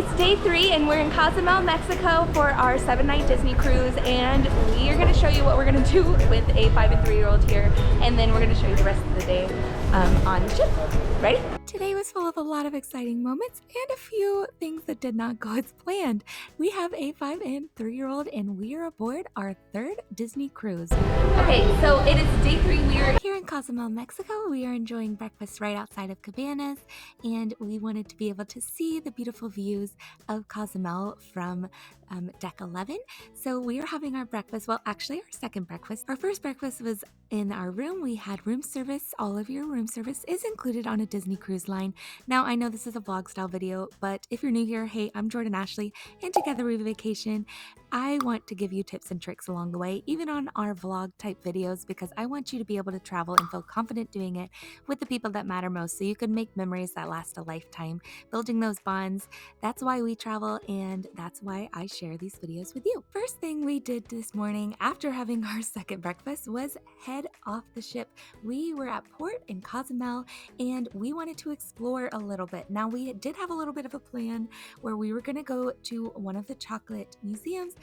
It's day 3 and we're in Cozumel, Mexico for our 7-night Disney cruise, and we are going to show you what we're going to do with a 5 and 3-year-old here, and then we're going to show you the rest of the day on the ship. Ready? Today was full of a lot of exciting moments and a few things that did not go as planned. We have a 5 and 3-year-old and we are aboard our 3rd Disney cruise. Okay, so it is day 3. We are here in Cozumel, Mexico. We are enjoying breakfast right outside of Cabanas, and we wanted to be able to see the beautiful views of Cozumel from deck 11. So we are having our breakfast, well actually our second breakfast. Our first breakfast was in our room. We had room service. All of your room service is included on a Disney Cruise Line. Now I know this is a vlog style video, but if you're new here, hey, I'm Jordan Ashley and together we vacation. I want to give you tips and tricks along the way, even on our vlog type videos, because I want you to be able to travel and feel confident doing it with the people that matter most, so you can make memories that last a lifetime, building those bonds. That's why we travel, and that's why I share these videos with you. First thing we did this morning after having our second breakfast was head off the ship. We were at port in Cozumel and we wanted to explore a little bit. Now we did have a little bit of a plan where we were going to go to one of the chocolate museums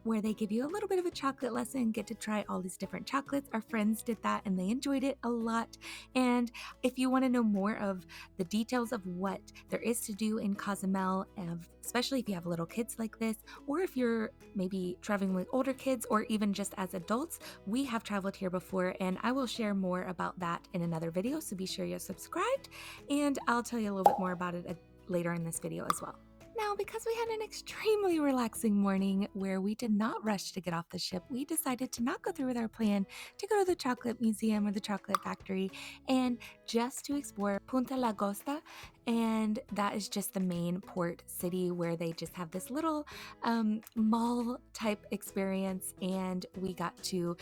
where they give you a little bit of a chocolate lesson, get to try all these different chocolates. Our friends did that and they enjoyed it a lot. And if you want to know more of the details of what there is to do in Cozumel, especially if you have little kids like this, or if you're maybe traveling with older kids, or even just as adults, we have traveled here before, and I will share more about that in another video, so be sure you're subscribed, and I'll tell you a little bit more about it later in this video as well. Now, because we had an extremely relaxing morning where we did not rush to get off the ship, we decided to not go through with our plan to go to the chocolate museum or the chocolate factory, and just to explore Punta Lagosta. And that is just the main port city where they just have this little mall type experience, and we got to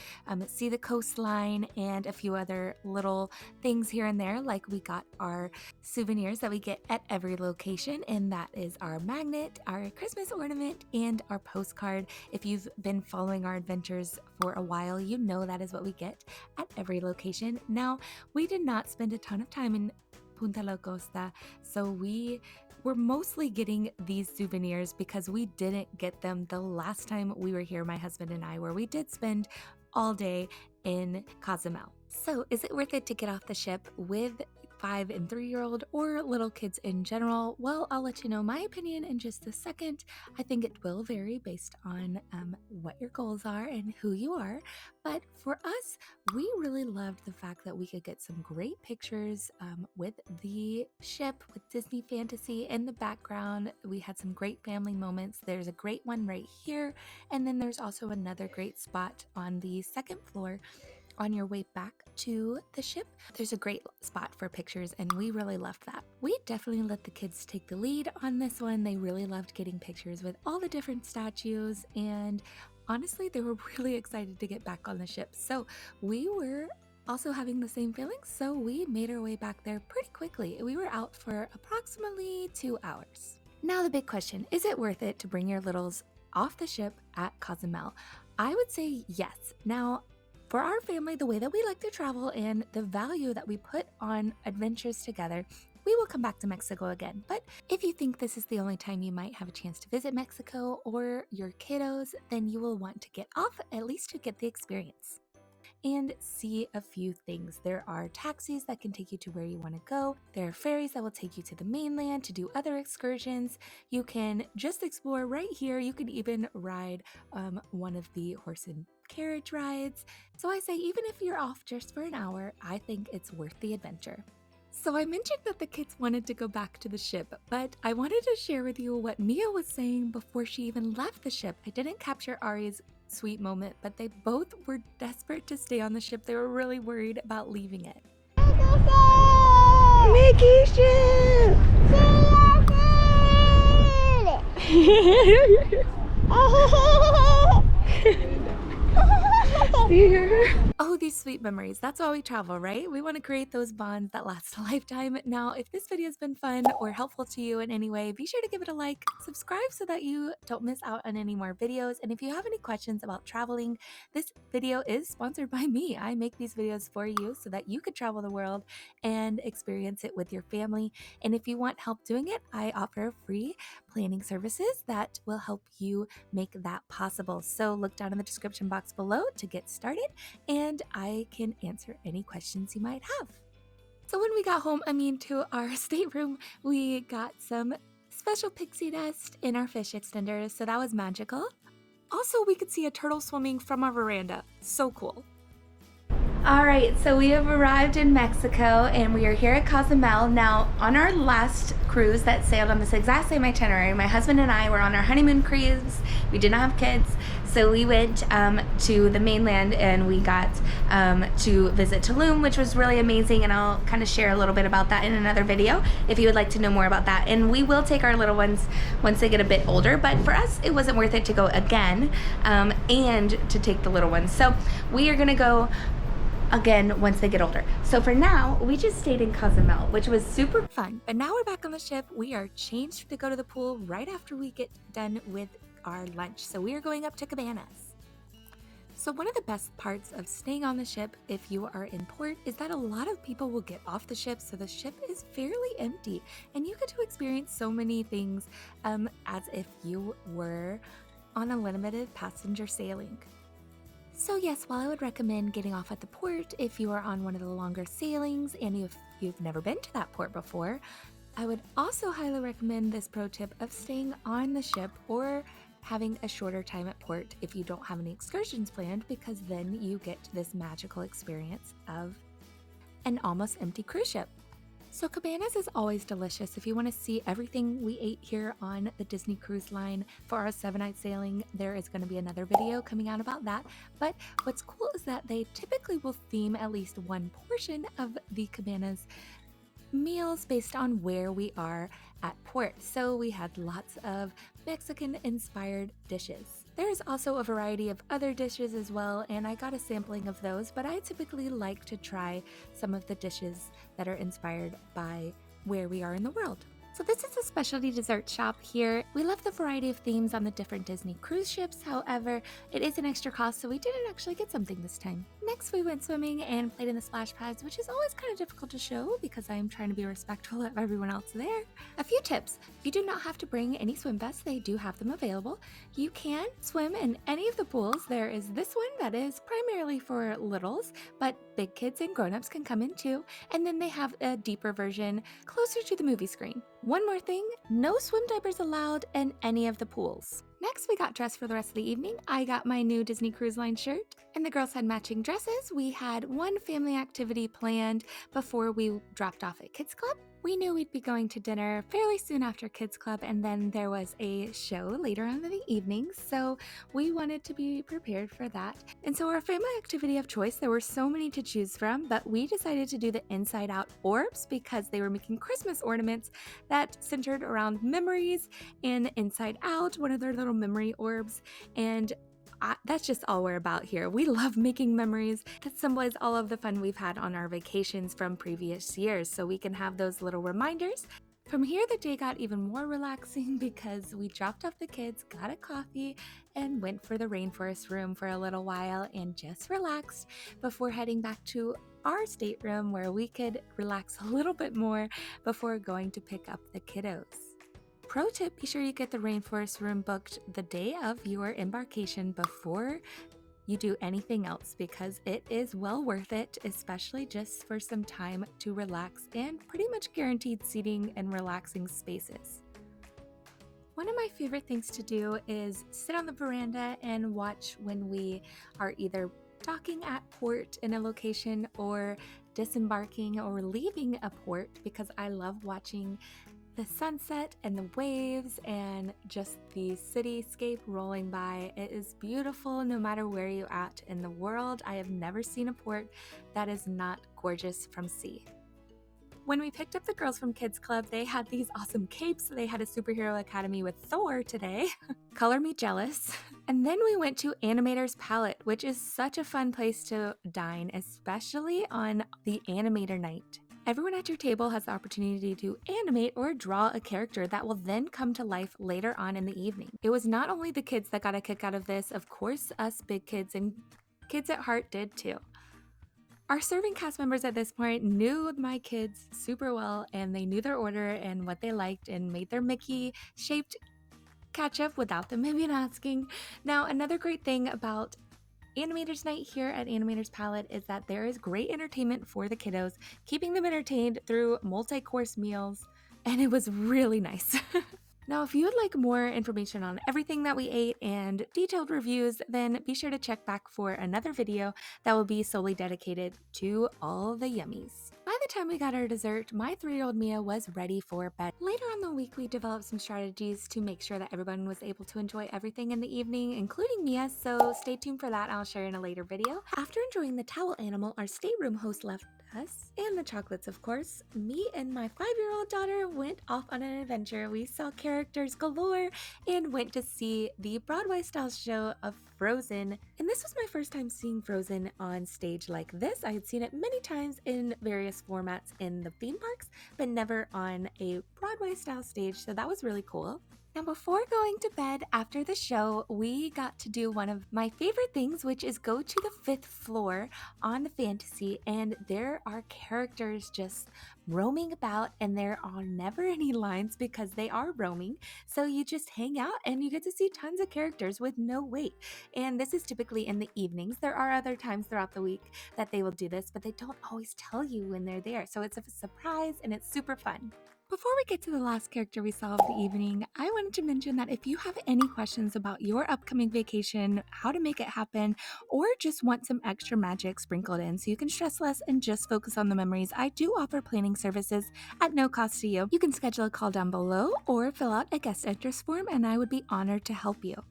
see the coastline and a few other little things here and there, like we got our souvenirs that we get at every location, and that is our magnet, our Christmas ornament, and our postcard. If you've been following our adventures for a while, you know that is what we get at every location. Now, we did not spend a ton of time in Punta Lagosta, so we were mostly getting these souvenirs because we didn't get them the last time we were here, my husband and I, where we did spend all day in Cozumel. So is it worth it to get off the ship with 5 and 3-year-old or little kids in general? Well, I'll let you know my opinion in just a second. I think it will vary based on what your goals are and who you are. But for us, we really loved the fact that we could get some great pictures with the ship, with Disney Fantasy in the background. We had some great family moments. There's a great one right here. And then there's also another great spot on the 2nd floor. On your way back to the ship, there's a great spot for pictures, and we really loved that. We definitely let the kids take the lead on this one. They really loved getting pictures with all the different statues, and honestly, they were really excited to get back on the ship. So we were also having the same feelings, so we made our way back there pretty quickly. We were out for approximately 2 hours. Now the big question, is it worth it to bring your littles off the ship at Cozumel? I would say yes. Now, for our family, the way that we like to travel and the value that we put on adventures together, we will come back to Mexico again. But if you think this is the only time you might have a chance to visit Mexico or your kiddos, then you will want to get off at least to get the experience and see a few things. There are taxis that can take you to where you want to go. There are ferries that will take you to the mainland to do other excursions. You can just explore right here. You can even ride one of the horse and carriage rides. So I say, even if you're off just for an hour, I think it's worth the adventure. So I mentioned that the kids wanted to go back to the ship, but I wanted to share with you what Mia was saying before she even left the ship. I didn't capture Ari's sweet moment, but they both were desperate to stay on the ship. They were really worried about leaving it. Mickey ship! Oh, these sweet memories. That's why we travel, right? We want to create those bonds that last a lifetime. Now, if this video has been fun or helpful to you in any way, be sure to give it a like, subscribe so that you don't miss out on any more videos. And if you have any questions about traveling, this video is sponsored by me. I make these videos for you so that you could travel the world and experience it with your family. And if you want help doing it, I offer free planning services that will help you make that possible. So look down in the description box below to get started, and I can answer any questions you might have. So when we got home, to our stateroom, we got some special pixie dust in our fish extenders, so that was magical. Also, we could see a turtle swimming from our veranda. So cool. All right, so we have arrived in Mexico and we are here at Cozumel. Now, on our last cruise that sailed on this exact same itinerary, my husband and I were on our honeymoon cruise. We did not have kids, so we went to the mainland and we got to visit Tulum, which was really amazing, and I'll kind of share a little bit about that in another video if you would like to know more about that. And we will take our little ones once they get a bit older, but for us, it wasn't worth it to go again and to take the little ones. So we are gonna go again once they get older. So for now, we just stayed in Cozumel, which was super fun. But now we're back on the ship. We are changed to go to the pool right after we get done with our lunch. So we are going up to Cabanas. So one of the best parts of staying on the ship if you are in port is that a lot of people will get off the ship, so the ship is fairly empty and you get to experience so many things as if you were on a limited passenger sailing. So yes, while I would recommend getting off at the port if you are on one of the longer sailings and you've never been to that port before, I would also highly recommend this pro tip of staying on the ship or having a shorter time at port if you don't have any excursions planned, because then you get this magical experience of an almost empty cruise ship. So Cabanas is always delicious. If you want to see everything we ate here on the Disney Cruise Line for our 7-night sailing, there is going to be another video coming out about that. But what's cool is that they typically will theme at least one portion of the Cabanas meals based on where we are at port. So we had lots of Mexican-inspired dishes. There is also a variety of other dishes as well, and I got a sampling of those, but I typically like to try some of the dishes that are inspired by where we are in the world. So this is a specialty dessert shop here. We love the variety of themes on the different Disney cruise ships. However, it is an extra cost, so we didn't actually get something this time. Next, we went swimming and played in the splash pads, which is always kind of difficult to show because I am trying to be respectful of everyone else there. A few tips. If you do not have to bring any swim vests, they do have them available. You can swim in any of the pools. There is this one that is primarily for littles, but big kids and grown-ups can come in too. And then they have a deeper version closer to the movie screen. One more thing, no swim diapers allowed in any of the pools. Next, we got dressed for the rest of the evening. I got my new Disney Cruise Line shirt, and the girls had matching dresses. We had one family activity planned before we dropped off at Kids Club. We knew we'd be going to dinner fairly soon after Kids Club, and then there was a show later on in the evening, so we wanted to be prepared for that. And so our family activity of choice, there were so many to choose from, but we decided to do the Inside Out orbs because they were making Christmas ornaments that centered around memories and Inside Out, one of their little memory orbs, and that's just all we're about here. We love making memories that symbolize all of the fun we've had on our vacations from previous years, so we can have those little reminders. From here, the day got even more relaxing because we dropped off the kids, got a coffee, and went for the rainforest room for a little while and just relaxed before heading back to our stateroom where we could relax a little bit more before going to pick up the kiddos. Pro tip, be sure you get the rainforest room booked the day of your embarkation before you do anything else because it is well worth it, especially just for some time to relax and pretty much guaranteed seating and relaxing spaces. One of my favorite things to do is sit on the veranda and watch when we are either docking at port in a location or disembarking or leaving a port, because I love watching the sunset and the waves and just the cityscape rolling by. It is beautiful no matter where you're at in the world. I have never seen a port that is not gorgeous from sea. When we picked up the girls from Kids Club, they had these awesome capes. They had a superhero academy with Thor today. Color me jealous. And then we went to Animator's Palette, which is such a fun place to dine, especially on the Animator night. Everyone at your table has the opportunity to animate or draw a character that will then come to life later on in the evening. It was not only the kids that got a kick out of this, of course, us big kids and kids at heart did too. Our serving cast members at this point knew my kids super well, and they knew their order and what they liked and made their Mickey shaped ketchup without them even asking. Now, another great thing about Animators Night here at Animators Palette is that there is great entertainment for the kiddos, keeping them entertained through multi-course meals, and it was really nice. Now, if you would like more information on everything that we ate and detailed reviews, then be sure to check back for another video that will be solely dedicated to all the yummies. By the time we got our dessert, my 3-year-old Mia was ready for bed. Later on the week, we developed some strategies to make sure that everyone was able to enjoy everything in the evening, including Mia, so stay tuned for that. I'll share in a later video. After enjoying the towel animal, our stateroom host left us, and the chocolates, of course. Me and my 5-year-old daughter went off on an adventure. We saw characters galore and went to see the Broadway-style show of Frozen. And this was my first time seeing Frozen on stage like this. I had seen it many times in various formats in the theme parks, but never on a Broadway-style stage, so that was really cool. Now, before going to bed after the show, we got to do one of my favorite things, which is go to the 5th floor on the Fantasy, and there are characters just roaming about, and there are never any lines because they are roaming. So you just hang out and you get to see tons of characters with no wait. And this is typically in the evenings. There are other times throughout the week that they will do this, but they don't always tell you when they're there. So it's a surprise and it's super fun. Before we get to the last character we saw of the evening, I wanted to mention that if you have any questions about your upcoming vacation, how to make it happen, or just want some extra magic sprinkled in so you can stress less and just focus on the memories, I do offer planning services at no cost to you. You can schedule a call down below or fill out a guest interest form, and I would be honored to help you.